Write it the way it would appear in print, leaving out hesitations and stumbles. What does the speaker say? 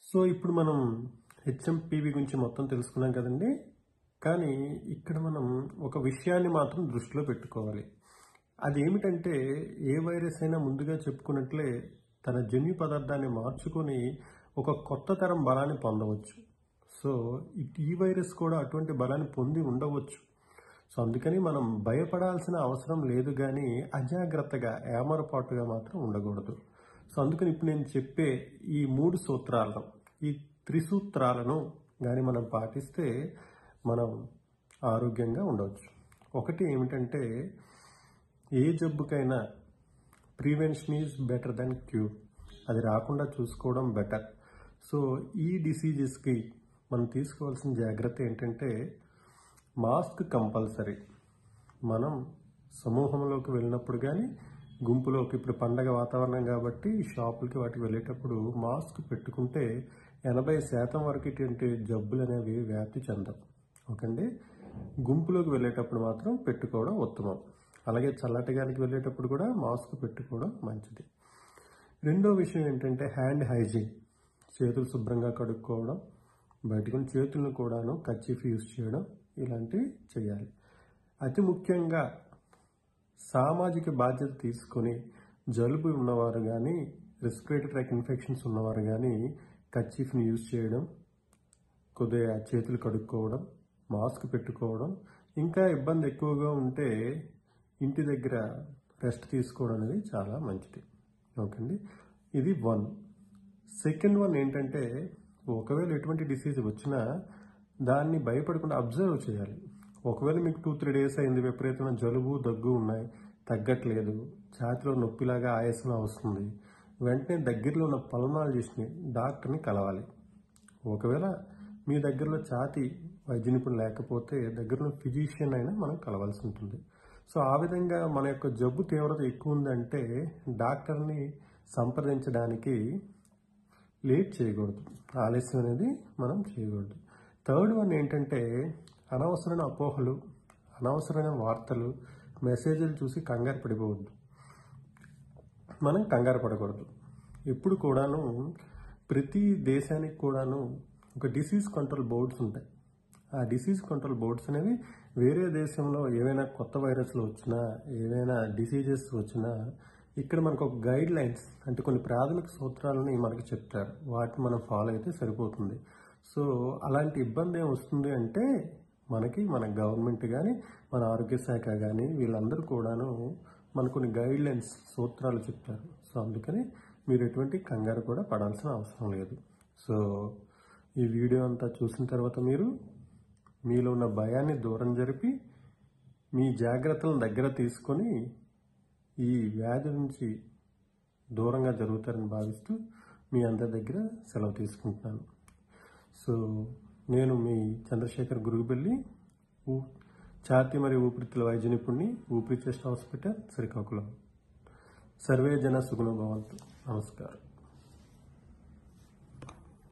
So ఇప్పుడు మనం HMPV గురించి మొత్తం తెలుసుకున్నాం కదండి. కానీ ఇక్కడ మనం ఒక విషయాన్ని మాత్రం దృష్టిలో పెట్టుకోవాలి. అదేమిటంటే ఏ వైరస్ అయినా ముందుగా చెప్పుకున్నట్లే తన జన్యు పదార్థాన్ని మార్చుకొని ఒక కొత్త తరం బలాన్ని పొందవచ్చు. సో ఈ వైరస్ కూడా అటువంటి బలాన్ని పొంది ఉండవచ్చు. సో అందుకని మనం భయపడాల్సిన అవసరం లేదు, కానీ అజాగ్రత్తగా ఏమరపాటుగా మాత్రం ఉండకూడదు. సో అందుకని ఇప్పుడు నేను చెప్పే ఈ 3 సూత్రాలను, ఈ త్రిసూత్రాలను కానీ మనం పాటిస్తే మనం ఆరోగ్యంగా ఉండవచ్చు. ఒకటి ఏమిటంటే ఏ జబ్బుకైనా prevention is better than cure. అది రాకుండా చూసుకోవడం బెటర్. సో ఈ డిసీజెస్కి మనం తీసుకోవాల్సిన జాగ్రత్త ఏంటంటే మాస్క్ కంపల్సరీ. మనం సమూహంలోకి వెళ్ళినప్పుడు కానీ గుంపులోకి, ఇప్పుడు పండగ వాతావరణం కాబట్టి షాపులకి వాటికి వెళ్ళేటప్పుడు మాస్క్ పెట్టుకుంటే 80% వరకు ఇటువంటి జబ్బులు అనేవి వ్యాప్తి చెందవు. ఓకేండి. గుంపులోకి వెళ్ళేటప్పుడు మాత్రం పెట్టుకోవడం ఉత్తమం. అలాగే చల్లటి గాలికి వెళ్ళేటప్పుడు కూడా మాస్క్ పెట్టుకోవడం మంచిది. రెండో విషయం ఏంటంటే హ్యాండ్ హైజీన్. చేతులు శుభ్రంగా కడుక్కోవడం, బయటకున్న చేతులను కూడాను కర్చీఫ్ యూజ్ చేయడం, ఇలాంటివి చేయాలి. అతి ముఖ్యంగా సామాజిక బాధ్యత తీసుకొని జలుబు ఉన్నవారు కానీ, రెస్పిరేటరీ ట్రాక్ ఇన్ఫెక్షన్స్ ఉన్నవారు కానీ కర్చీఫ్ని యూజ్ చేయడం, కొద్దిగా చేతులు కడుక్కోవడం, మాస్క్ పెట్టుకోవడం, ఇంకా ఇబ్బంది ఎక్కువగా ఉంటే ఇంటి దగ్గర రెస్ట్ తీసుకోవడం అనేది చాలా మంచిది. ఓకే అండి. ఇది 1. సెకండ్ వన్ ఏంటంటే ఒకవేళ ఎటువంటి డిసీజ్ వచ్చినా దాన్ని భయపడకుండా అబ్జర్వ్ చేయాలి. ఒకవేళ మీకు 2-3 డేస్ అయింది, విపరీతమైన జలుబు దగ్గు ఉన్నాయి, తగ్గట్లేదు, ఛాతిలో నొప్పిలాగా ఆయాసం వస్తుంది, వెంటనే దగ్గరలో ఉన్న పల్మనాలజిస్ట్ని, డాక్టర్ని కలవాలి. ఒకవేళ మీ దగ్గరలో ఛాతి వైద్య నిపుణులు లేకపోతే దగ్గరలో ఫిజిషియన్ అయినా మనం కలవాల్సి ఉంటుంది. సో ఆ విధంగా మన యొక్క జబ్బు తీవ్రత ఎక్కువ ఉందంటే డాక్టర్ని సంప్రదించడానికి లేట్ చేయకూడదు, ఆలస్యం అనేది మనం చేయకూడదు. థర్డ్ వన్ ఏంటంటే అనవసరమైన అపోహలు, అనవసరమైన వార్తలు, మెసేజ్లు చూసి కంగారు పడిపోవద్దు. మనం కంగారు పడకూడదు. ఎప్పుడు కూడాను ప్రతి దేశానికి కూడాను ఒక డిసీజ్ కంట్రోల్ బోర్డ్స్ ఉంటాయి. ఆ డిసీజ్ కంట్రోల్ బోర్డ్స్ అనేవి వేరే దేశంలో ఏవైనా కొత్త వైరస్లు వచ్చినా, ఏవైనా డిసీజెస్ వచ్చినా ఇక్కడ మనకు ఒక గైడ్ లైన్స్ అంటే కొన్ని ప్రాథమిక సూత్రాలని మనకి చెప్తారు. వాటిని మనం ఫాలో అయితే సరిపోతుంది. సో అలాంటి ఇబ్బంది ఏం వస్తుంది అంటే మనకి మన గవర్నమెంట్ కానీ, మన ఆరోగ్య శాఖ కానీ వీళ్ళందరూ కూడాను మనకు కొన్ని గైడ్ లైన్స్, సూత్రాలు చెప్తారు. సో అందుకని మీరు ఎటువంటి కంగారు కూడా పడాల్సిన అవసరం లేదు. సో ఈ వీడియో అంతా చూసిన తర్వాత మీరు మీలో ఉన్న భయాన్ని దూరం జరిపి మీ జాగ్రత్తలను దగ్గర తీసుకొని ఈ వ్యాధి నుంచి దూరంగా జరుగుతారని భావిస్తూ మీ అందరి దగ్గర సెలవు తీసుకుంటున్నాను. సో నేను మీ చంద్రశేఖర్ గురుగుబెల్లి, ఛాతీ మరియు ఊపిరితిత్తుల వైద్య నిపుణుని, ఊపిరి చెస్ట్ హాస్పిటల్, శ్రీకాకుళం. సర్వే జన సుగుణ భవంతు. నమస్కారం.